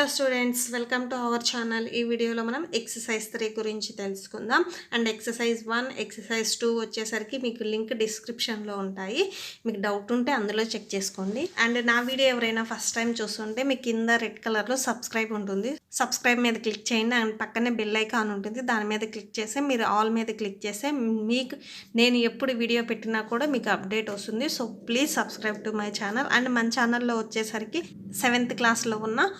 Hello students, welcome to our channel. ఈ వీడియోలో మనం ఎక్సర్సైజ్ 3 గురించి తెలుసుకుందాం. అండ్ ఎక్సర్సైజ్ 1, ఎక్సర్సైజ్ 2 వచ్చేసరికి మీకు లింక్ డిస్క్రిప్షన్లో ఉంటాయి. మీకు డౌట్ ఉంటే అందులో చెక్ చేసుకోండి. అండ్ నా వీడియో ఎవరైనా ఫస్ట్ టైం చూస్తుంటే మీకు కింద రెడ్ కలర్లో సబ్స్క్రైబ్ ఉంటుంది. సబ్స్క్రైబ్ మీద క్లిక్ చేయండి. అండ్ పక్కనే బెల్ ఐకాన్ ఉంటుంది, దాని మీద క్లిక్ చేస్తే మీరు ఆల్ మీద క్లిక్ చేస్తే మీకు నేను ఎప్పుడు వీడియో పెట్టినా కూడా మీకు అప్డేట్ వస్తుంది. So please subscribe to my channel. And మన ఛానల్లో వచ్చేసరికి 7th క్లాస్లో ఉన్న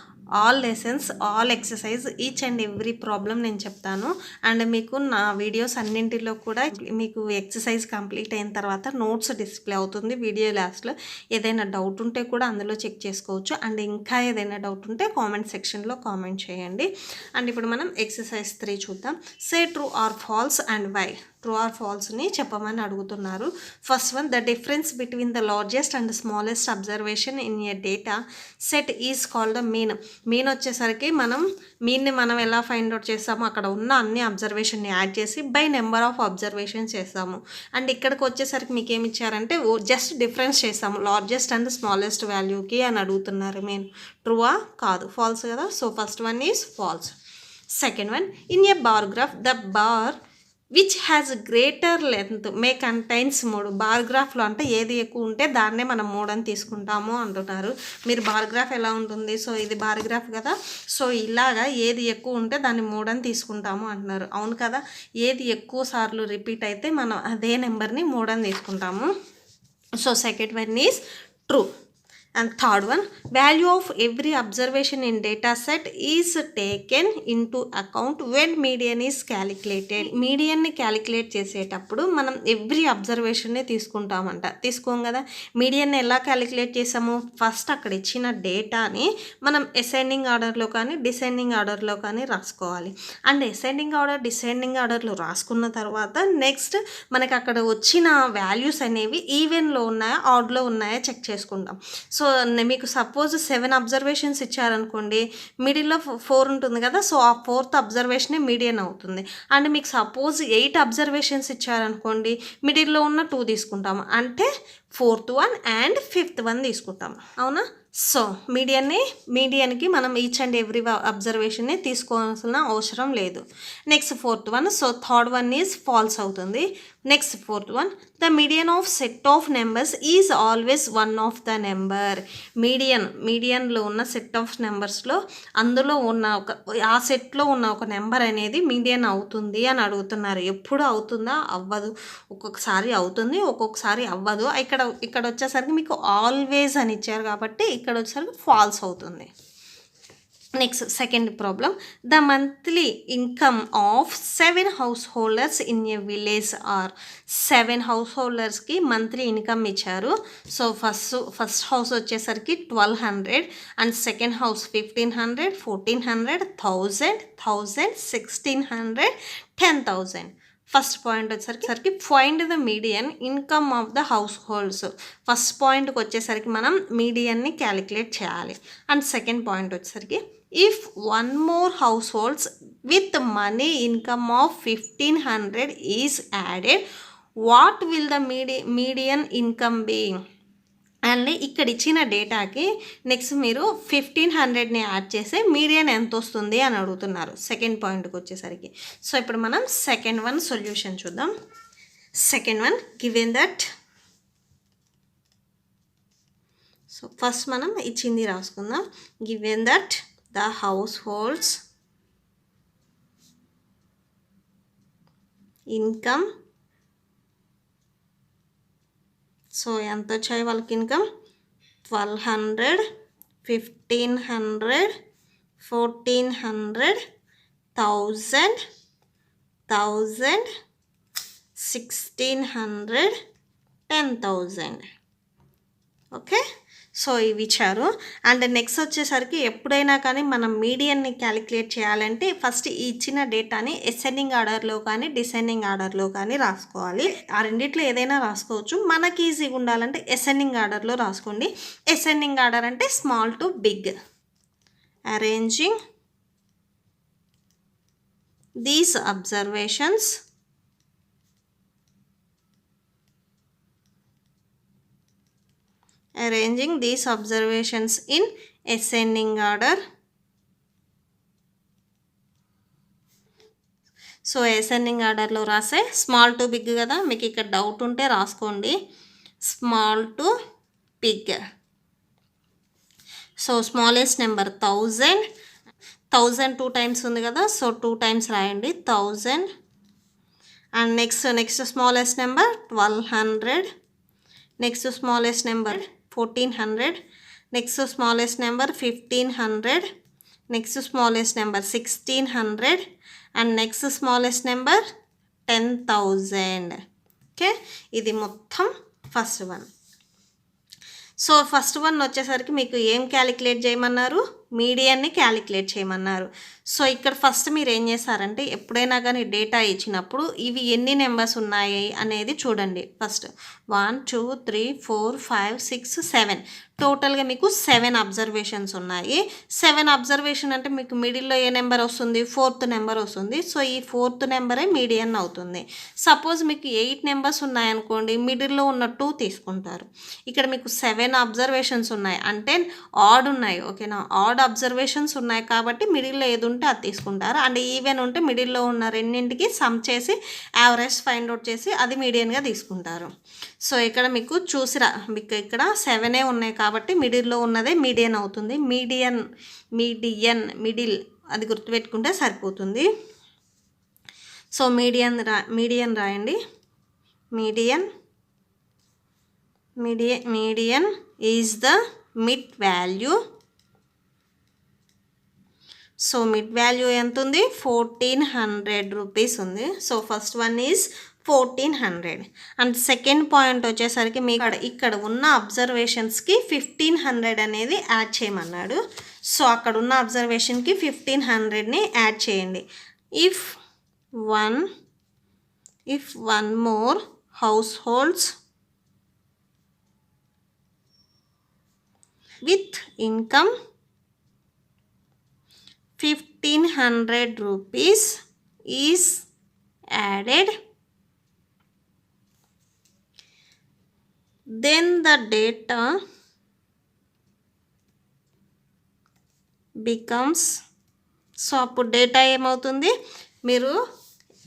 all lessons, all exercise, each and every problem నేను చెప్తాను. అండ్ మీకు నా వీడియోస్ అన్నింటిలో కూడా మీకు ఎక్సర్సైజ్ కంప్లీట్ అయిన తర్వాత నోట్స్ డిస్ప్లే అవుతుంది వీడియో లాస్ట్లో. ఏదైనా డౌట్ ఉంటే కూడా అందులో చెక్ చేసుకోవచ్చు. అండ్ ఇంకా ఏదైనా డౌట్ ఉంటే కామెంట్ సెక్షన్లో కామెంట్ చేయండి. అండ్ ఇప్పుడు మనం ఎక్సర్సైజ్ 3 చూద్దాం. Say true or false and why. True or ఫాల్స్ని చెప్పమని అడుగుతున్నారు. First one, the difference between the largest and smallest observation in a data set is called the mean. Mean వచ్చేసరికి మీన్ని మనం ఎలా ఫైండ్ అవుట్ చేస్తాము, అక్కడ ఉన్న అన్ని అబ్జర్వేషన్ని యాడ్ చేసి బై నెంబర్ ఆఫ్ అబ్జర్వేషన్స్ చేస్తాము. అండ్ ఇక్కడికి వచ్చేసరికి మీకు ఏమి ఇచ్చారంటే జస్ట్ డిఫరెన్స్ చేస్తాము లార్జెస్ట్ అండ్ స్మాలెస్ట్ వాల్యూకి అని అడుగుతున్నారు. మీన్ ట్రూవా కాదు, ఫాల్స్ కదా. So first one is falls. Second one, in a bar graph the bar which has greater length May contains 3. Bar గ్రాఫ్లో అంటే ఏది ఎక్కువ ఉంటే దాన్నే మనం 3 అని తీసుకుంటాము అంటున్నారు. మీరు బార్ గ్రాఫ్ ఎలా ఉంటుంది, సో ఇది బార్ గ్రాఫ్ కదా, సో ఇలాగా ఏది ఎక్కువ ఉంటే దాన్ని 3 అని తీసుకుంటాము అంటున్నారు. అవును కదా, ఏది ఎక్కువ సార్లు రిపీట్ అయితే మనం అదే నెంబర్ని 3 అని తీసుకుంటాము. So second one is true. And third one, value of every observation in data set is taken into account when median is calculated. మీడియన్ని క్యాలిక్యులేట్ చేసేటప్పుడు మనం ఎవ్రీ అబ్జర్వేషన్ని తీసుకుంటామంట. తీసుకోం కదా. మీడియన్ని ఎలా క్యాలిక్యులేట్ చేసాము, ఫస్ట్ అక్కడ ఇచ్చిన డేటాని మనం అసెండింగ్ ఆర్డర్లో కానీ డిసెండింగ్ ఆర్డర్లో కానీ రాసుకోవాలి. అండ్ అసెండింగ్ ఆర్డర్ డిసెండింగ్ ఆర్డర్లో రాసుకున్న తర్వాత నెక్స్ట్ మనకి అక్కడ వచ్చిన వాల్యూస్ అనేవి ఈవెన్లో ఉన్నాయా ఆడ్లో ఉన్నాయా చెక్ చేసుకుంటాం. సో మీకు సపోజ్ 7 అబ్జర్వేషన్స్ ఇచ్చారనుకోండి, మిడిల్లో 4 ఉంటుంది కదా, సో ఆ 4th అబ్జర్వేషనే మీడియన్ అవుతుంది. అండ్ మీకు సపోజ్ 8 అబ్జర్వేషన్స్ ఇచ్చారనుకోండి, మిడిల్లో ఉన్న 2 తీసుకుంటాము, అంటే 4th one and 5th one తీసుకుంటాము. అవునా. సో మీడియన్కి మనం ఈచ్ అండ్ ఎవ్రీ అబ్జర్వేషన్ని తీసుకోవాల్సిన అవసరం లేదు. Next 4th one, so third one is false అవుతుంది. Next 4th one, the median of set of numbers is always one of the number. మీడియన్లో ఉన్న set of నెంబర్స్లో అందులో ఉన్న ఆ సెట్లో ఉన్న ఒక నెంబర్ అనేది మీడియన్ అవుతుంది అని అడుగుతున్నారు. ఎప్పుడు అవుతుందా, అవ్వదు. ఒక్కొక్కసారి అవుతుంది, ఒక్కొక్కసారి అవ్వదు. ఇక్కడ వచ్చేసరికి మీకు ఆల్వేస్ అని ఇచ్చారు కాబట్టి ఇక్కడ వచ్చేసరికి ఫాల్స్ అవుతుంది. Next second problem, the monthly income of 7 house holders in a village are. 7 house హోల్డర్స్కి మంత్లీ ఇన్కమ్ ఇచ్చారు. సో ఫస్ట్ హౌస్ వచ్చేసరికి 1200 and second house 1500, 1400, 1000, 1600, 10,000. First point వచ్చేసరికి find the median income of the house holds. First పాయింట్కి వచ్చేసరికి మనం మీడియన్ని calculate చేయాలి. And second point వచ్చేసరికి if one more house holds with money income of 1500 is added, what will the median income be. And ఇక్కడ ఇచ్చిన డేటాకి next మీరు 1500ని add చేస్తే మీడియన్ ఎంత వస్తుంది అని అడుగుతున్నారు సెకండ్ పాయింట్కి వచ్చేసరికి. సో ఇప్పుడు మనం సెకండ్ వన్ సొల్యూషన్ చూద్దాం. Second one, given that, so first మనం ఇచ్చింది రాసుకుందాం. Given that the house holds income, so ఎంత వచ్చాయి వాళ్ళకి ఇన్కమ్, 1200, 1500, 1400, 1000, 1600, 10,000. ఓకే. సో ఇవి ఇచ్చారు. అండ్ నెక్స్ట్ వచ్చేసరికి ఎప్పుడైనా కానీ మనం మీడియన్ని క్యాలిక్యులేట్ చేయాలంటే ఫస్ట్ ఇచ్చిన డేటాని అసెండింగ్ ఆర్డర్లో కానీ డిసెండింగ్ ఆర్డర్లో కానీ రాసుకోవాలి. ఆ రెండిట్లో ఏదైనా రాసుకోవచ్చు. మనకి ఈజీగా ఉండాలంటే అసెండింగ్ ఆర్డర్లో రాసుకోండి. అసెండింగ్ ఆర్డర్ అంటే small to big. Arranging these observations arranging these observations in ascending order so ascending ఆర్డర్లో రాసే స్మాల్ టు బిగ్ కదా, మీకు ఇక్కడ డౌట్ ఉంటే రాసుకోండి. Small to big. So smallest number 1000. 1000 2 times ఉంది కదా, సో 2 టైమ్స్ రాయండి 1000. And next smallest number 1200. Next smallest number 1400. Next smallest number 1500. Next smallest number 1600. And next smallest number 10,000. Okay, ఇది మొత్తం first one. So first one వచ్చేసరికి మీకు ఏం calculate చేయమన్నారు, మీడియన్ని క్యాలిక్యులేట్ చేయమన్నారు. సో ఇక్కడ ఫస్ట్ మీరు ఏం చేస్తారంటే ఎప్పుడైనా కానీ డేటా ఇచ్చినప్పుడు ఇవి ఎన్ని నెంబర్స్ ఉన్నాయి అనేది చూడండి. ఫస్ట్ 1 2 3 4 5 6 7 టోటల్గా మీకు 7 అబ్జర్వేషన్స్ ఉన్నాయి. 7 అబ్జర్వేషన్ అంటే మీకు మిడిల్లో ఏ నెంబర్ వస్తుంది, 4th నెంబర్ వస్తుంది. సో ఈ 4th నెంబరే మీడియన్ అవుతుంది. సపోజ్ మీకు 8 నెంబర్స్ ఉన్నాయనుకోండి, మిడిల్లో ఉన్న 2 తీసుకుంటారు. ఇక్కడ మీకు 7 అబ్జర్వేషన్స్ ఉన్నాయి అంటే ఆడ్ ఉన్నాయి. ఓకేనా, ఆడ్ అబ్జర్వేషన్స్ ఉన్నాయి కాబట్టి మిడిల్లో ఏది ఉంటే అది తీసుకుంటారు. అండ్ ఈవెన్ ఉంటే మిడిల్లో ఉన్న రెండింటికి సమ్ చేసి యావరేజ్ ఫైండ్ అవుట్ చేసి అది మీడియన్గా తీసుకుంటారు. సో ఇక్కడ మీకు మీకు ఇక్కడ 7 ఉన్నాయి కాబట్టి మిడిల్లో ఉన్నదే మీడియన్ అవుతుంది. మిడిల్ అది గుర్తుపెట్టుకుంటే సరిపోతుంది. సో మీడియన్ రాయండి. Median is the mid value. So mid value ఎంత ఉంది, 1400 రూపీస్ ఉంది. So first one is 1400. And second point వచ్చేసరికి మీకు ఇక్కడ ఉన్న అబ్జర్వేషన్స్కి 1500 అనేది యాడ్ చేయమన్నాడు. సో అక్కడ ఉన్న అబ్జర్వేషన్కి 1500ని యాడ్ చేయండి. If one more house holds with income 1500 rupees is added, then the data becomes. So అప్పుడు డేటా ఏమవుతుంది, మీరు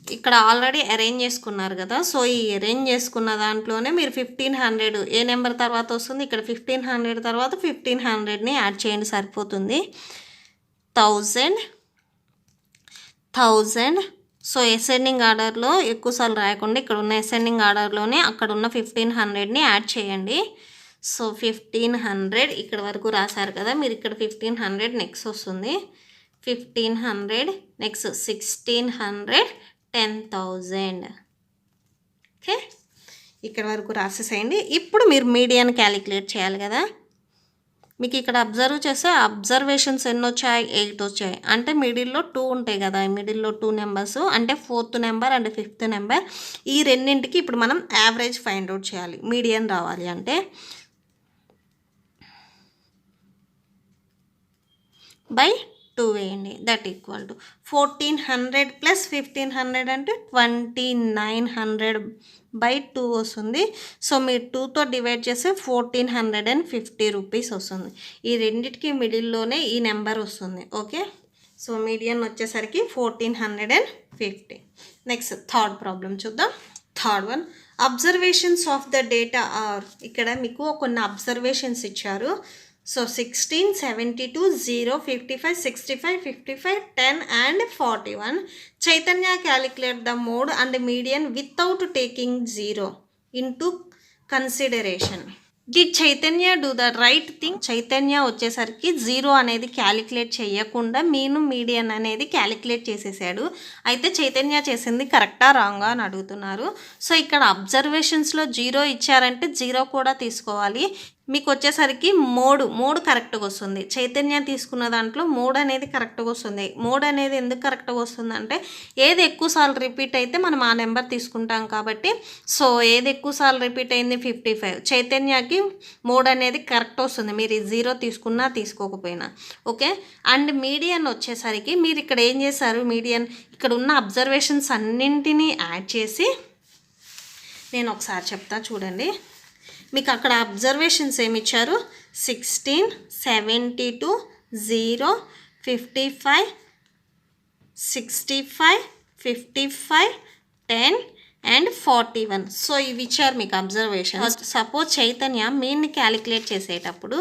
ఇక్కడ ఆల్రెడీ అరేంజ్ చేసుకున్నారు కదా. సో ఈ అరేంజ్ చేసుకున్న దాంట్లోనే మీరు 1500 ఏ నెంబర్ తర్వాత వస్తుంది, ఇక్కడ 1500 తర్వాత 1500ని యాడ్ చేయండి సరిపోతుంది. 1000. సో అసెండింగ్ ఆర్డర్లో ఎక్కువసార్లు రాయకుండా ఇక్కడ ఉన్న అసెండింగ్ ఆర్డర్లోనే అక్కడ ఉన్న 1500ని యాడ్ చేయండి. సో 1500 ఇక్కడ వరకు రాశారు కదా, మీరు ఇక్కడ 1500 నెక్స్ట్ వస్తుంది. 1500 నెక్స్ట్ 1600, 10,000. ఓకే, ఇక్కడ వరకు రాసేసేయండి. ఇప్పుడు మీరు మీడియన్ క్యాలిక్యులేట్ చేయాలి కదా. మీకు ఇక్కడ అబ్జర్వ్ చేస్తే అబ్జర్వేషన్స్ ఎన్ని వచ్చాయి, 8 వచ్చాయి. అంటే మిడిల్లో 2 ఉంటాయి కదా, మిడిల్లో 2 నెంబర్స్ అంటే 4th number and 5th number. ఈ రెండింటికి ఇప్పుడు మనం యావరేజ్ ఫైండ్ అవుట్ చేయాలి. మీడియన్ రావాలి అంటే బై 2 వేయండి. దట్ ఈక్వల్ టు 1400 ప్లస్ 1500 అంటే 2900 బై 2 వస్తుంది. సో మీరు 2తో డివైడ్ చేస్తే 1450 రూపీస్ వస్తుంది. ఈ రెండింటికి మిడిల్లోనే ఈ నెంబర్ వస్తుంది. ఓకే, సో మీడియన్ వచ్చేసరికి 1450. నెక్స్ట్ థర్డ్ ప్రాబ్లం చూద్దాం. Third one, observations of the data are. ఇక్కడ మీకు కొన్ని అబ్జర్వేషన్స్ ఇచ్చారు. So 16, 72, 0, 55, 65, 55, 10 and 41. Chaitanya calculate the mode and median without taking 0 into consideration. Did Chaitanya do the right thing? Chaitanya వచ్చేసరికి 0 అనేది calculate చేయకుండా median అనేది calculate చేసేసాడు. అయితే చైతన్య చేసింది కరెక్టా రాంగా అని అడుగుతున్నారు. సో ఇక్కడ అబ్జర్వేషన్స్లో 0 ఇచ్చారంటే 0 కూడా తీసుకోవాలి. మీకు వచ్చేసరికి మూడు కరెక్ట్గా వస్తుంది. చైతన్య తీసుకున్న దాంట్లో 3 అనేది కరెక్ట్గా వస్తుంది. 3 అనేది ఎందుకు కరెక్ట్గా వస్తుంది అంటే ఏది ఎక్కువసార్లు రిపీట్ అయితే మనం ఆ నెంబర్ తీసుకుంటాం కాబట్టి. సో ఏది ఎక్కువసార్లు రిపీట్ అయింది 55. చైతన్యకి 3 అనేది కరెక్ట్ వస్తుంది, మీరు 0 తీసుకున్నా తీసుకోకపోయినా. ఓకే, అండ్ మీడియన్ వచ్చేసరికి మీరు ఇక్కడ ఏం చేశారు, మీడియన్ ఇక్కడ ఉన్న అబ్జర్వేషన్స్ అన్నింటినీ యాడ్ చేసి, నేను ఒకసారి చెప్తా చూడండి. మీకు అక్కడ అబ్జర్వేషన్స్ ఏమి ఇచ్చారు, 16, 72, 0, 55, 65, 55, 10 అండ్ 41. సో ఇవి ఇచ్చారు మీకు అబ్జర్వేషన్. సపోజ్ చైతన్య మీన్ని క్యాలిక్యులేట్ చేసేటప్పుడు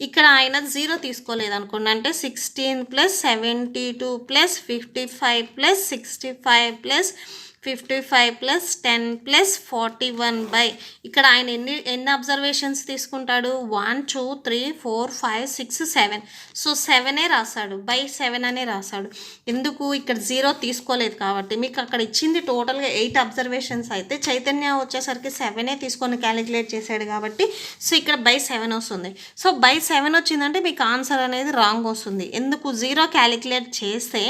ఇక్కడ ఆయన 0 తీసుకోలేదు అనుకోండి, అంటే 16 + 72 + 55 + 65 + 55 + 10 + 41 ఇక్కడ ఆయన ఎన్ని అబ్జర్వేషన్స్ తీసుకుంటాడు? 1 2 3 4 5 6 7. సో 7 రాశాడు, 7 అనే రాశాడు. ఎందుకు? ఇక్కడ 0 తీసుకోలేదు కాబట్టి. మీకు అక్కడ ఇచ్చింది టోటల్గా 8 అబ్జర్వేషన్స్ అయితే చైతన్య వచ్చేసరికి 7 తీసుకొని క్యాలిక్యులేట్ చేశాడు కాబట్టి సో ఇక్కడ 7 వస్తుంది. సో 7 వచ్చిందంటే మీకు ఆన్సర్ అనేది రాంగ్ వస్తుంది. ఎందుకు? 0 క్యాలిక్యులేట్ చేస్తే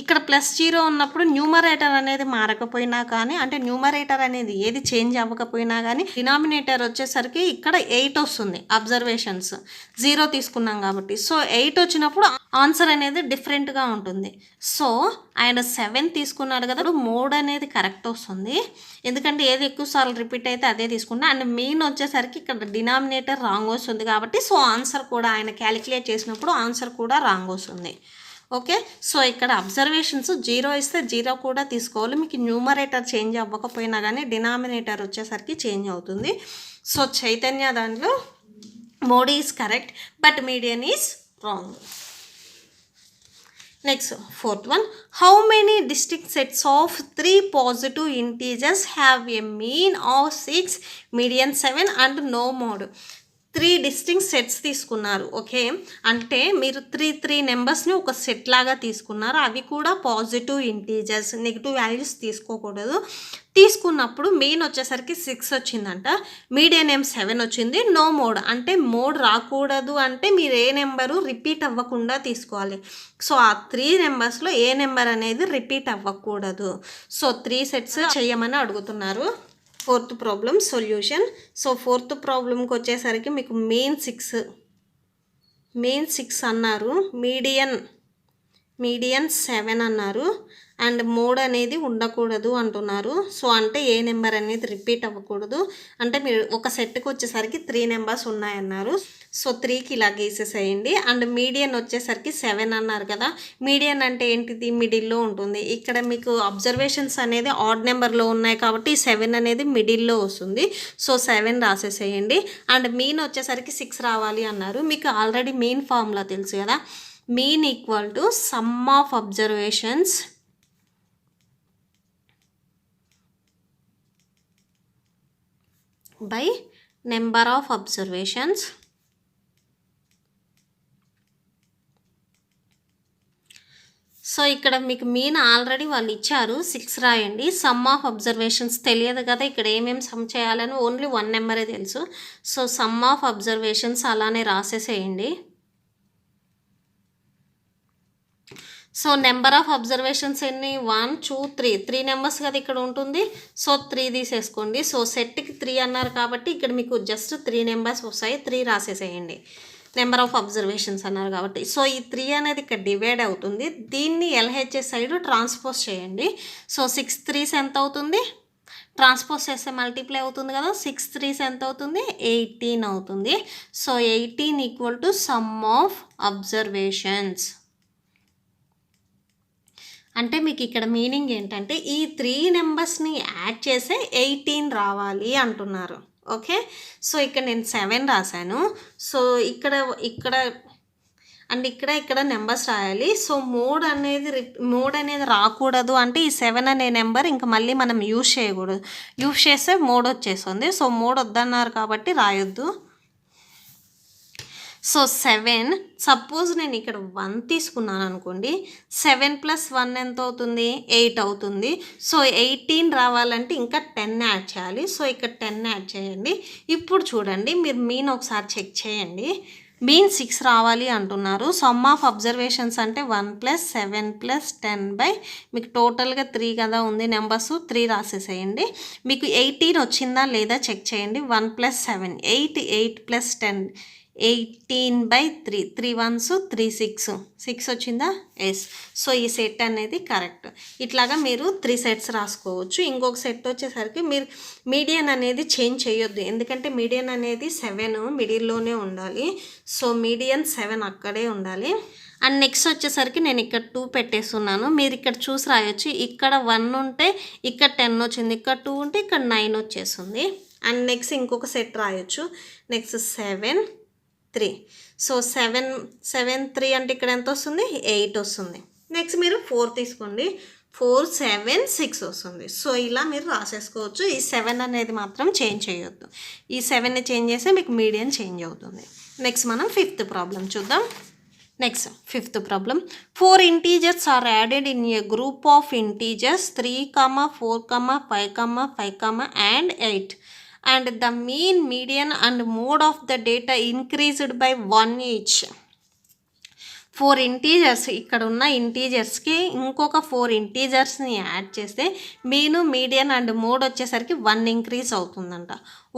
ఇక్కడ +0 ఉన్నప్పుడు న్యూమరేటర్ అనేది మారకపోయినా కానీ, అంటే న్యూమరేటర్ అనేది ఏది చేంజ్ అవ్వకపోయినా కానీ డినామినేటర్ వచ్చేసరికి ఇక్కడ 8 వస్తుంది అబ్జర్వేషన్స్. 0 తీసుకున్నాం కాబట్టి. సో 8 వచ్చినప్పుడు ఆన్సర్ అనేది డిఫరెంట్గా ఉంటుంది. సో ఆయన 7 తీసుకున్నాడు కదా, 3 అనేది కరెక్ట్ వస్తుంది. ఎందుకంటే ఏది ఎక్కువసార్లు రిపీట్ అయితే అదే తీసుకున్నా. అండ్ మెయిన్ వచ్చేసరికి ఇక్కడ డినామినేటర్ రాంగ్ వస్తుంది కాబట్టి సో ఆన్సర్ కూడా ఆయన క్యాలిక్యులేట్ చేసినప్పుడు ఆన్సర్ కూడా రాంగ్ వస్తుంది. ఓకే, సో ఇక్కడ అబ్జర్వేషన్స్ 0 ఇస్తే 0 కూడా తీసుకోవాలి. మీకు న్యూమరేటర్ చేంజ్ అవ్వకపోయినా కానీ డినామినేటర్ వచ్చేసరికి చేంజ్ అవుతుంది. సో చైతన్య దాంట్లో Modi is correct but median is wrong. Next 4th one. How many distinct sets of 3 positive integers have a mean of 6, median 7 and no mode? 3 distinct sets తీసుకున్నారు. Okay, అంటే మీరు 3 నెంబర్స్ని ఒక set లాగా తీసుకున్నారు. అవి కూడా పాజిటివ్ ఇంటీజర్స్, నెగిటివ్ వాల్యూస్ తీసుకోకూడదు. తీసుకున్నప్పుడు మెయిన్ వచ్చేసరికి 6 వచ్చిందంట, మీడియన్ 7 వచ్చింది. నో మోడ్ అంటే మోడ్ రాకూడదు, అంటే మీరు ఏ నెంబరు రిపీట్ అవ్వకుండా తీసుకోవాలి. సో ఆ 3 నెంబర్స్లో ఏ నెంబర్ అనేది రిపీట్ అవ్వకూడదు. సో 3 సెట్స్ చేయమని అడుగుతున్నారు. 4th problem solution. So 4th ప్రాబ్లంకి వచ్చేసరికి మీకు మెయిన్ 6 అన్నారు, మీడియన్ 7 అన్నారు, అండ్ మోడ్ అనేది ఉండకూడదు అంటున్నారు. సో అంటే ఏ నెంబర్ అనేది రిపీట్ అవ్వకూడదు, అంటే మీరు ఒక సెట్కి వచ్చేసరికి 3 నెంబర్స్ ఉన్నాయన్నారు. సో 3కి ఇలా గీసేసేయండి. అండ్ మీడియన్ వచ్చేసరికి 7 అన్నారు కదా, మీడియన్ అంటే ఏంటిది? మిడిల్లో ఉంటుంది. ఇక్కడ మీకు అబ్జర్వేషన్స్ అనేది ఆడ్ నెంబర్లో ఉన్నాయి కాబట్టి 7 అనేది మిడిల్లో వస్తుంది. సో 7 రాసేసేయండి. అండ్ మీన్ వచ్చేసరికి 6 రావాలి అన్నారు. మీకు ఆల్రెడీ మీన్ ఫార్ములా తెలుసు కదా, mean equal to some of observations by number of observations. So ఇక్కడ మీకు మీన్ ఆల్రెడీ వాళ్ళు ఇచ్చారు, 6 రాయండి. సమ్ ఆఫ్ అబ్జర్వేషన్స్ తెలియదు కదా, ఇక్కడ ఏమేమి సమ్ చేయాలని ఓన్లీ 1 నెంబరే తెలుసు. సో సమ్ ఆఫ్ అబ్జర్వేషన్స్ అలానే రాసేసేయండి. సో నెంబర్ ఆఫ్ అబ్జర్వేషన్స్ ఎన్ని? 1 2 3 నెంబర్స్ కదా ఇక్కడ ఉంటుంది. సో 3 తీసేసుకోండి. సో సెట్కి 3 అన్నారు కాబట్టి ఇక్కడ మీకు జస్ట్ 3 నెంబర్స్ వస్తాయి, 3 రాసేసేయండి. నెంబర్ ఆఫ్ అబ్జర్వేషన్స్ అన్నారు కాబట్టి. సో ఈ 3 అనేది ఇక్కడ డివైడ్ అవుతుంది. దీన్ని ఎల్హెచ్ఎస్ సైడ్ ట్రాన్స్పోజ్ చేయండి. సో 6 3s ఎంత అవుతుంది? ట్రాన్స్పోజ్ చేస్తే మల్టిప్లై అవుతుంది కదా, 6 3s ఎంత అవుతుంది? 18 అవుతుంది. So 18 equal to some of observations. అంటే మీకు ఇక్కడ మీనింగ్ ఏంటంటే ఈ 3 నెంబర్స్ని యాడ్ చేసే 18 రావాలి అంటున్నారు. ఓకే, సో ఇక్కడ నేను 7 రాశాను. సో ఇక్కడ అండ్ ఇక్కడ నెంబర్స్ రాయాలి. సో మోడ్ అనేది రాకూడదు, అంటే ఈ 7 అనే నెంబర్ ఇంకా మళ్ళీ మనం యూజ్ చేయకూడదు. యూజ్ చేస్తే మోడ్ వచ్చేస్తుంది. సో మోడ్ వద్దన్నారు కాబట్టి రాయొద్దు. సో 7, సపోజ్ నేను ఇక్కడ 1 తీసుకున్నాను అనుకోండి, 7 + 1 ఎంత అవుతుంది? 8 అవుతుంది. సో 18 రావాలంటే ఇంకా 10 యాడ్ చేయాలి. సో ఇక్కడ 10 యాడ్ చేయండి. ఇప్పుడు చూడండి, మీరు మీన్ ఒకసారి చెక్ చేయండి. మీన్ 6 రావాలి అంటున్నారు. సమ్ ఆఫ్ అబ్జర్వేషన్స్ అంటే 1 + 7 + 10 మీకు టోటల్గా 3 కదా ఉంది నెంబర్స్, 3 రాసేసేయండి. మీకు 18 వచ్చిందా లేదా చెక్ చేయండి. 1 + 7 8, 8 + 10 18/3, 3 1s 3 6, 6 వచ్చిందా? ఎస్. సో ఈ సెట్ అనేది కరెక్ట్. ఇట్లాగా మీరు 3 సెట్స్ రాసుకోవచ్చు. ఇంకొక సెట్ వచ్చేసరికి మీరు మీడియన్ అనేది చేంజ్ చేయొద్దు, ఎందుకంటే మీడియన్ అనేది 7 మిడిల్లోనే ఉండాలి. సో మీడియన్ 7 అక్కడే ఉండాలి. అండ్ నెక్స్ట్ వచ్చేసరికి నేను ఇక్కడ 2 పెట్టేస్తున్నాను, మీరు ఇక్కడ చూసి రాయొచ్చు. ఇక్కడ 1 ఉంటే ఇక్కడ 10 వచ్చింది, ఇక్కడ 2 ఉంటే ఇక్కడ 9 వచ్చేస్తుంది. అండ్ నెక్స్ట్ ఇంకొక సెట్ రాయొచ్చు. నెక్స్ట్ 7 3. సో 7 7 3 అంటే ఇక్కడ ఎంత వస్తుంది? 8 వస్తుంది. నెక్స్ట్ మీరు 4 తీసుకోండి, 4 7 6 వస్తుంది. సో ఇలా మీరు రాసేసుకోవచ్చు. ఈ 7 అనేది మాత్రం చేంజ్ చేయొద్దు. ఈ 7ని చేంజ్ చేస్తే మీకు మీడియన్ చేంజ్ అవుతుంది. నెక్స్ట్ మనం 5th ప్రాబ్లం చూద్దాం. Next 5th problem. 4 integers are added in a group of integers 3, 4, 5, 5, and 8. And the mean, median and mode of the data increased by 1 each. 4 integers, ఇక్కడ ఉన్న ఇంటీజర్స్కి ఇంకొక 4 ఇంటీజర్స్ని add చేస్తే mean, median and mode వచ్చేసరికి 1 increase అవుతుందంట.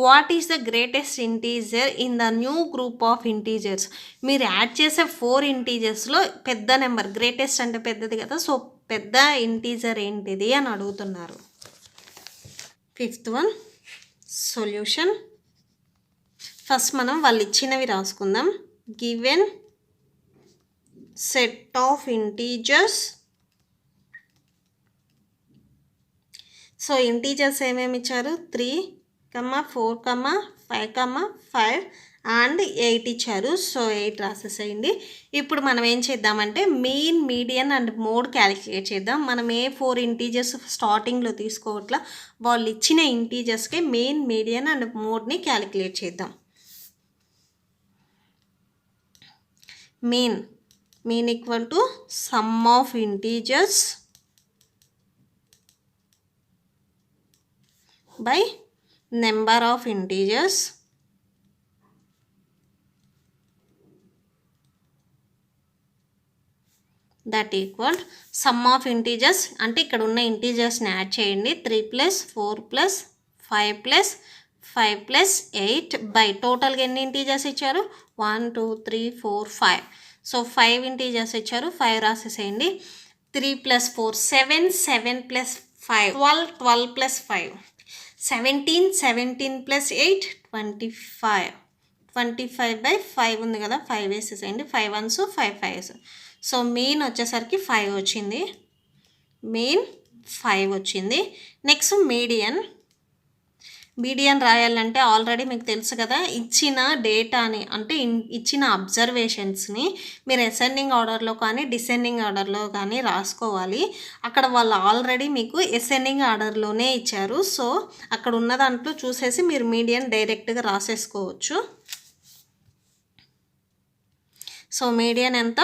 What is the greatest integer in the new group of integers? మీరు add చేసే 4 ఇంటీజర్స్లో పెద్ద నెంబర్, గ్రేటెస్ట్ అంటే పెద్దది కదా, సో పెద్ద ఇంటీజర్ ఏంటిది అని అడుగుతున్నారు. 5th one solution. ఫస్ట్ మనం వాళ్ళు ఇచ్చినవి రాసుకుందాం. Given set of integers. So integers ఏమేమి ఇచ్చారు? 3, 4, 5, 5 అండ్ 8 ఇచ్చారు. సో 8 రాసేసేయండి. ఇప్పుడు మనం ఏం చేద్దామంటే mean, median and mode calculate చేద్దాం. మనం ఏ 4 ఇంటీజర్స్ స్టార్టింగ్లో తీసుకోవట్లా, వాళ్ళు ఇచ్చిన ఇంటీజర్స్కే మెయిన్, మీడియన్ అండ్ మోడ్ని క్యాలిక్యులేట్ చేద్దాం. mean equal to sum of integers by number of integers that equal sum of integers అంటే ఇక్కడ ఉన్న ఇంటీజర్స్ని యాడ్ చేయండి. 3 + 4 + 5 + 5 + 8 బై టోటల్గా ఎన్ని ఇంటీజర్స్ ఇచ్చారు? 1 2 3 4 5. సో 5 ఇంటీజర్స్ ఇచ్చారు, 5 రాసేసేయండి. 3 + 4 7, 7 + 5 12, 12 + 5 17, 17 + 8 25. 25/5 ఉంది కదా, 5 వేసేసేయండి. 5 1s 5 5s. సో మెయిన్ వచ్చేసరికి 5 వచ్చింది, మెయిన్ 5 వచ్చింది. నెక్స్ట్ మీడియన్ రాయాలంటే ఆల్రెడీ మీకు తెలుసు కదా, ఇచ్చిన డేటాని అంటే ఇచ్చిన అబ్జర్వేషన్స్ని మీరు అసెండింగ్ ఆర్డర్లో కానీ డిసెండింగ్ ఆర్డర్లో కానీ రాసుకోవాలి. అక్కడ వాళ్ళు ఆల్రెడీ మీకు అసెండింగ్ ఆర్డర్లోనే ఇచ్చారు. సో అక్కడ ఉన్న దాంట్లో చూసేసి మీరు మీడియన్ డైరెక్ట్గా రాసేసుకోవచ్చు. సో మీడియన్ ఎంత?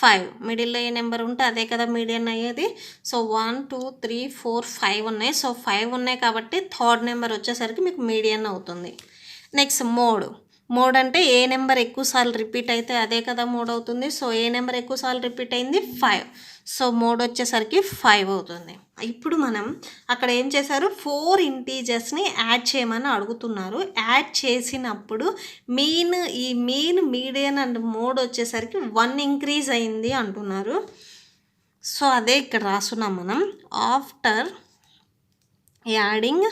5. మిడిల్లో ఏ నెంబర్ ఉంటే అదే కదా మీడియన్ అయ్యేది. సో 1 2 3 4 5 ఉన్నాయి. సో 5 ఉన్నాయి కాబట్టి 3rd నెంబర్ వచ్చేసరికి మీకు మీడియన్ అవుతుంది. నెక్స్ట్ మోడ్ అంటే ఏ నెంబర్ ఎక్కువసార్లు రిపీట్ అయితే అదే కదా మోడ్ అవుతుంది. సో ఏ నెంబర్ ఎక్కువసార్లు రిపీట్ అయింది? 5. సో మోడ్ వచ్చేసరికి 5 అవుతుంది. ఇప్పుడు మనం అక్కడ ఏం చేశారు? 4 ఇంటీజర్స్ని యాడ్ చేయమని అడుగుతున్నారు. యాడ్ చేసినప్పుడు ఈ మీన్, మీడియన్ అండ్ మోడ్ వచ్చేసరికి 1 ఇంక్రీజ్ అయింది అంటున్నారు. సో అదే ఇక్కడ రాస్తున్నాం మనం. After adding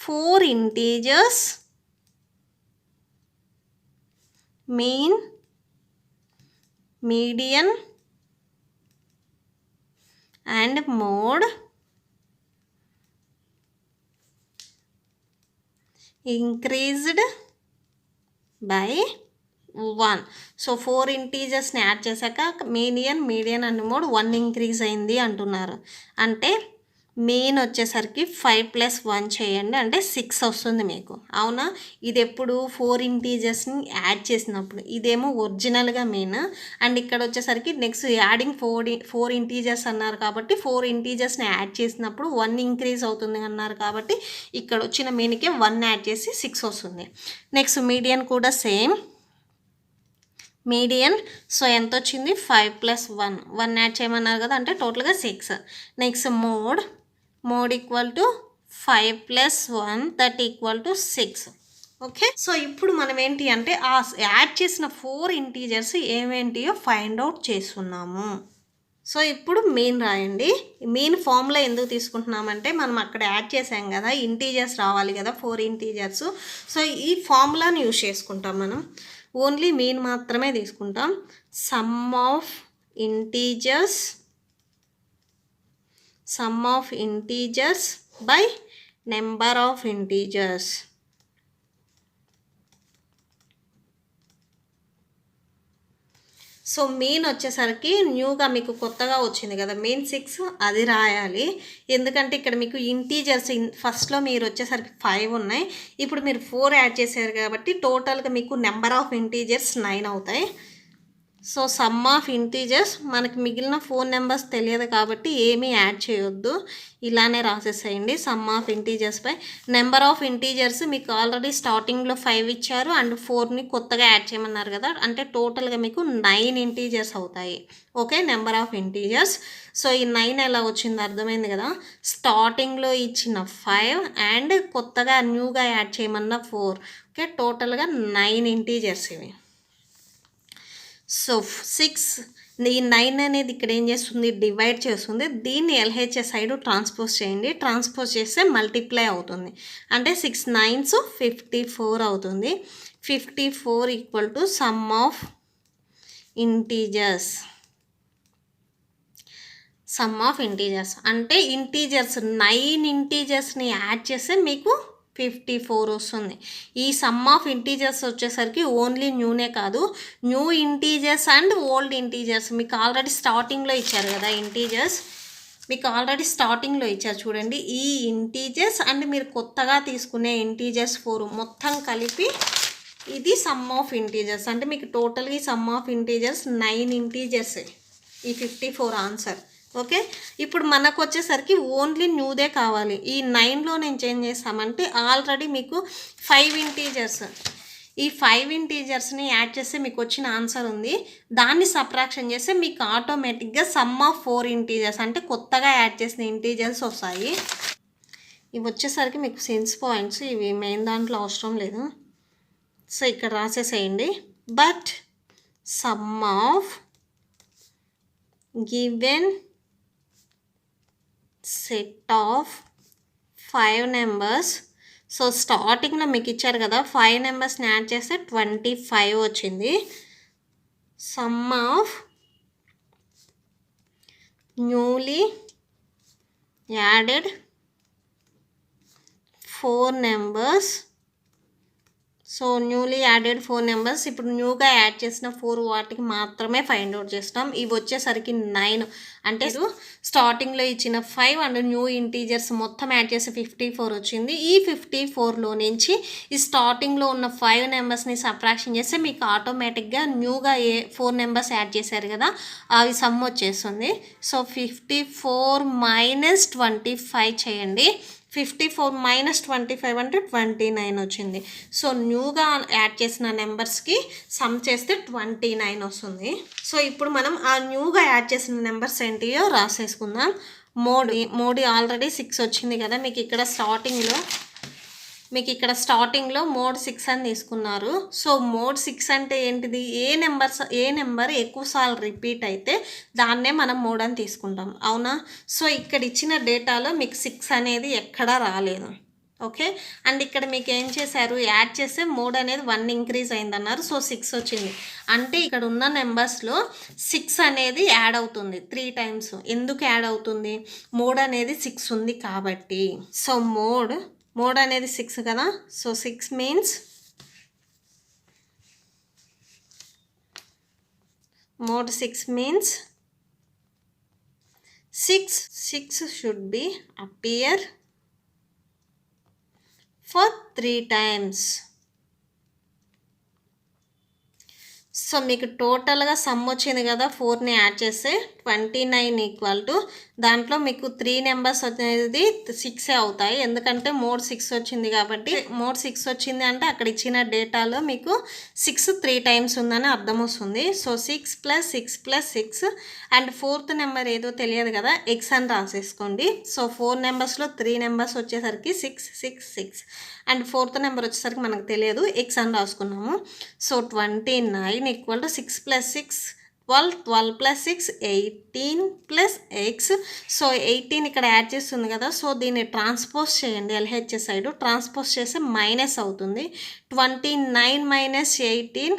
4 integers mean, median and mode increased by 1. So 4 ఇంటీజర్స్ని యాడ్ చేశాక మీడియన్ అండ్ మోడ్ 1 ఇంక్రీజ్ అయింది అంటున్నారు. అంటే మెయిన్ వచ్చేసరికి 5 + 1 చేయండి, అంటే 6 వస్తుంది మీకు. అవునా? ఇది ఎప్పుడు 4 ఇంటీజర్స్ని యాడ్ చేసినప్పుడు. ఇదేమో ఒరిజినల్గా మెయిన్. అండ్ ఇక్కడ వచ్చేసరికి నెక్స్ట్ యాడింగ్ 4 ఇంటీజర్స్ అన్నారు కాబట్టి 4 ఇంటీజర్స్ని యాడ్ చేసినప్పుడు 1 ఇంక్రీజ్ అవుతుంది అన్నారు కాబట్టి ఇక్కడ వచ్చిన మెయిన్కే 1 యాడ్ చేసి 6 వస్తుంది. నెక్స్ట్ మీడియన్ కూడా సేమ్. మీడియన్ సో ఎంత వచ్చింది? 5 + 1 యాడ్ చేయమన్నారు కదా, అంటే టోటల్గా 6. Next mode equal to 5 + 1 that equal to 6. Okay. So ఇప్పుడు మనం ఏంటి అంటే ఆ యాడ్ చేసిన 4 ఇంటీజర్స్ ఏమేంటియో ఫైండ్ అవుట్ చేస్తున్నాము. సో ఇప్పుడు మీన్ రాయండి. మీన్ ఫార్ములా ఎందుకు తీసుకుంటున్నామంటే మనం అక్కడ యాడ్ చేసాం కదా, ఇంటీజర్స్ రావాలి కదా, 4 ఇంటీజర్స్. సో ఈ ఫార్ములాని యూజ్ చేసుకుంటాం మనం. ఓన్లీ మీన్ మాత్రమే తీసుకుంటాం. Some of integers by number of integers. So mean వచ్చేసరికి న్యూగా మీకు కొత్తగా వచ్చింది కదా మీన్ 6, అది రాయాలి. ఎందుకంటే ఇక్కడ మీకు ఇంటీజర్స్ ఫస్ట్లో మీరు వచ్చేసరికి 5 ఉన్నాయి, ఇప్పుడు మీరు 4 యాడ్ చేశారు కాబట్టి టోటల్గా మీకు నెంబర్ ఆఫ్ ఇంటీజర్స్ 9 అవుతాయి. సో సమ్ ఆఫ్ ఇంటీజర్స్, మనకి మిగిలిన 4 నెంబర్స్ తెలియదు కాబట్టి ఏమీ యాడ్ చేయొద్దు, ఇలానే రాసేసేయండి. Sum of integers by number of integers మీకు ఆల్రెడీ స్టార్టింగ్లో 5 ఇచ్చారు అండ్ 4ని కొత్తగా యాడ్ చేయమన్నారు కదా, అంటే టోటల్గా మీకు 9 ఇంటీజర్స్ అవుతాయి. Okay, number of integers. So ఈ 9 ఎలా వచ్చిందో అర్థమైంది కదా. స్టార్టింగ్లో ఇచ్చిన 5 అండ్ కొత్తగా న్యూగా యాడ్ చేయమన్న 4. ఓకే, టోటల్గా 9 ఇంటీజర్స్ ఇవి. సో 6, ఈ 9 అనేది ఇక్కడ ఏం చేస్తుంది, డివైడ్ చేస్తుంది. దీన్ని LHS సైడ్ ట్రాన్స్పోజ్ చేయండి. ట్రాన్స్పోజ్ చేస్తే మల్టిప్లై అవుతుంది, అంటే 6 9s 54 అవుతుంది. 54 equal to some of integers. Some of integers అంటే ఇంటీజర్స్ 9 ఇంటీజర్స్ని యాడ్ చేస్తే మీకు 54 వస్తుంది. ఈ సమ్ ఆఫ్ ఇంటీజర్స్ వచ్చేసరికి ఓన్లీ న్యూనే కాదు, new integers and old integers మీకు ఆల్రెడీ స్టార్టింగ్లో ఇచ్చారు కదా ఇంటీజర్స్, మీకు ఆల్రెడీ స్టార్టింగ్లో ఇచ్చారు చూడండి. ఈ ఇంటీజర్స్ అండ్ మీరు కొత్తగా తీసుకునే ఇంటీజర్స్ 4 మొత్తం కలిపి ఇది సమ్ ఆఫ్ ఇంటీజర్స్. అంటే మీకు టోటల్గా ఈ సమ్ ఆఫ్ ఇంటీజర్స్ 9 ఇంటీజర్స్, ఈ 54 ఆన్సర్. ఓకే, ఇప్పుడు మనకు వచ్చేసరికి ఓన్లీ న్యూదే కావాలి. ఈ 9లో నేను చేంజ్ చేస్తామంటే ఆల్రెడీ మీకు 5 ఇంటీజర్స్, ఈ 5 ఇంటీజర్స్ని యాడ్ చేస్తే మీకు వచ్చిన ఆన్సర్ ఉంది, దాన్ని సబ్ట్రాక్షన్ చేస్తే మీకు ఆటోమేటిక్గా సమ్ ఆఫ్ 4 ఇంటీజర్స్ అంటే కొత్తగా యాడ్ చేసిన ఇంటీజర్స్ వస్తాయి. ఇవి వచ్చేసరికి మీకు సెన్స్ పాయింట్స్, ఇవి మెయిన్ దాంట్లో అవసరం లేదు. సో ఇక్కడ రాసేసేయండి. But sum of given set of 5 numbers. So స్టార్టింగ్లో మీకు ఇచ్చారు కదా 5 నెంబర్స్ని యాడ్ చేస్తే 25 వచ్చింది. Some of newly added 4 numbers. So newly added 4 numbers, ఇప్పుడు న్యూగా యాడ్ చేసిన 4 వాటికి మాత్రమే ఫైండ్ అవుట్ చేస్తాం. ఇవి వచ్చేసరికి 9, అంటే స్టార్టింగ్లో ఇచ్చిన 5 అండ్ న్యూ ఇంటీజర్స్ మొత్తం యాడ్ చేసి 54 వచ్చింది. ఈ 54లో నుంచి ఈ స్టార్టింగ్లో ఉన్న 5 నెంబర్స్ని సబ్ట్రాక్షన్ చేస్తే మీకు ఆటోమేటిక్గా న్యూగా 4 నెంబర్స్ యాడ్ చేశారు కదా, అవి సమ్ వచ్చేస్తుంది. సో 54 మైనస్ 25 చేయండి. 54 మైనస్ 25 అంటే 29 వచ్చింది. సో న్యూగా యాడ్ చేసిన నెంబర్స్కి సమ్ చేస్తే 29 వస్తుంది. సో ఇప్పుడు మనం ఆ న్యూగా యాడ్ చేసిన నెంబర్స్ ఏంటియో రాసేసుకుందాం. మోడ్ ఆల్రెడీ 6 వచ్చింది కదా, మీకు ఇక్కడ స్టార్టింగ్లో మోడ్ 6 అని తీసుకున్నారు. సో మోడ్ 6 అంటే ఏంటిది, ఏ నెంబర్ ఎక్కువసార్లు రిపీట్ అయితే దాన్నే మనం మోడ్ అని తీసుకుంటాం, అవునా. సో ఇక్కడ ఇచ్చిన డేటాలో మీకు 6 అనేది ఎక్కడా రాలేదు. ఓకే, అండ్ ఇక్కడ మీకు ఏం చేశారు, యాడ్ చేస్తే మోడ్ అనేది 1 ఇంక్రీజ్ అయిందన్నారు. సో 6 వచ్చింది, అంటే ఇక్కడ ఉన్న నెంబర్స్లో 6 అనేది యాడ్ అవుతుంది 3 టైమ్స్. ఎందుకు యాడ్ అవుతుంది, మోడ్ అనేది 6 ఉంది కాబట్టి. సో మోడ్ అనేది 6 కదా, so 6 means mode 6 means 6 should be appear for 3 times. So మీకు టోటల్గా సమ్ వచ్చింది కదా, 4ని యాడ్ చేస్తే 29 ఈక్వల్ టు దాంట్లో మీకు 3 నెంబర్స్ అనేది 6 అవుతాయి, ఎందుకంటే మోడ్ 6 వచ్చింది కాబట్టి. మోడ్ 6 వచ్చింది అంటే అక్కడ ఇచ్చిన డేటాలో మీకు 6 3 టైమ్స్ ఉందని అర్థం వస్తుంది. సో 6 + 6 + 6 అండ్ 4th నెంబర్ ఏదో తెలియదు కదా, ఎక్స్ అని రాసేసుకోండి. సో 4 నెంబర్స్లో 3 నెంబర్స్ వచ్చేసరికి 6 6 6 అండ్ 4th నెంబర్ వచ్చేసరికి మనకు తెలియదు, ఎక్స్ అని రాసుకున్నాము. So 29 equal to 6 + 6 12 12 + 6 18 + x. So 18 ఇక్కడ యాడ్ చేస్తుంది కదా, సో దీన్ని ట్రాన్స్పోజ్ చేయండి. LHS సైడ్ ట్రాన్స్పోజ్ చేస్తే మైనస్ అవుతుంది. 29 - 18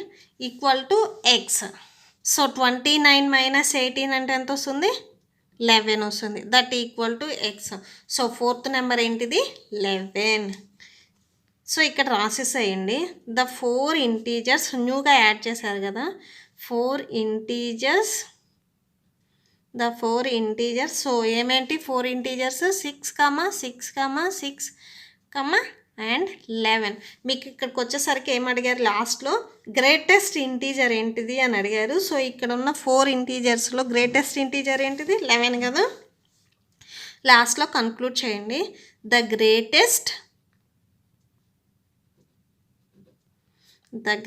ఈక్వల్ టు x. సో 29 - 18 అంటే ఎంత వస్తుంది? 11 వస్తుంది. That equal to x. So 4th number ఏంటిది? 11. సో ఇక్కడ రాసేసేయండి. ద 4 ఇంటీజర్స్ న్యూగా యాడ్ చేశారు కదా, 4 ఇంటీజర్స్. The 4 integers. సో ఏమేంటి 4 ఇంటీజర్స్? 6, 6, 6, అండ్ 11. మీకు ఇక్కడికి వచ్చేసరికి ఏమడిగారు లాస్ట్లో? గ్రేటెస్ట్ ఇంటీజర్ ఏంటిది అని అడిగారు. సో ఇక్కడ ఉన్న 4 ఇంటీజర్స్లో గ్రేటెస్ట్ ఇంటీజర్ ఏంటిది? 11 కదా. లాస్ట్లో కన్క్లూడ్ చేయండి. The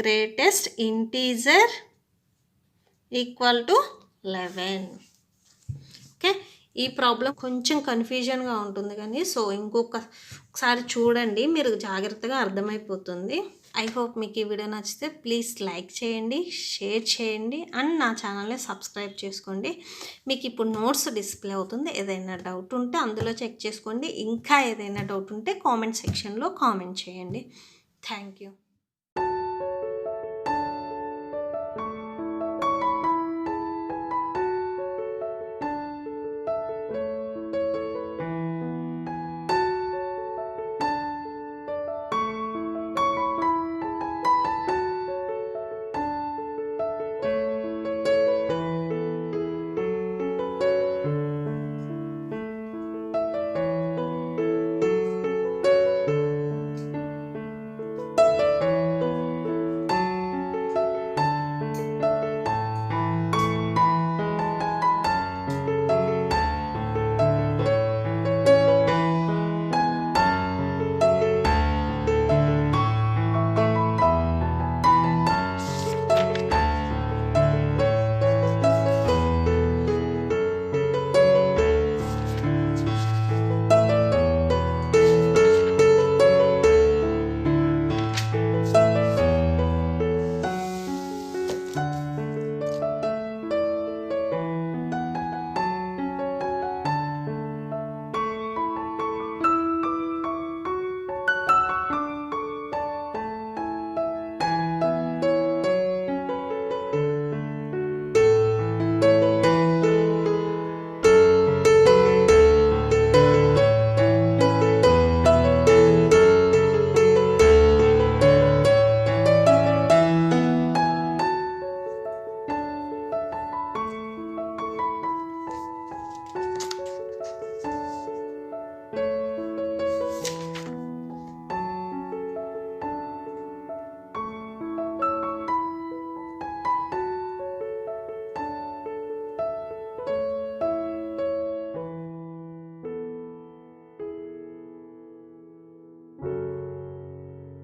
greatest integer equal to 11. Okay, ఈ ప్రాబ్లం కొంచెం కన్ఫ్యూజన్గా ఉంటుంది కానీ సో ఇంకొకసారి చూడండి, మీరు జాగ్రత్తగా అర్థమైపోతుంది. ఐ హోప్ మీకు ఈ వీడియో నచ్చితే ప్లీజ్ లైక్ చేయండి, షేర్ చేయండి అండ్ నా ఛానల్ని సబ్స్క్రైబ్ చేసుకోండి. మీకు ఇప్పుడు నోట్స్ డిస్ప్లే అవుతుంది. ఏదైనా డౌట్ ఉంటే అందులో చెక్ చేసుకోండి. ఇంకా ఏదైనా డౌట్ ఉంటే కామెంట్ సెక్షన్లో కామెంట్ చేయండి. Thank you.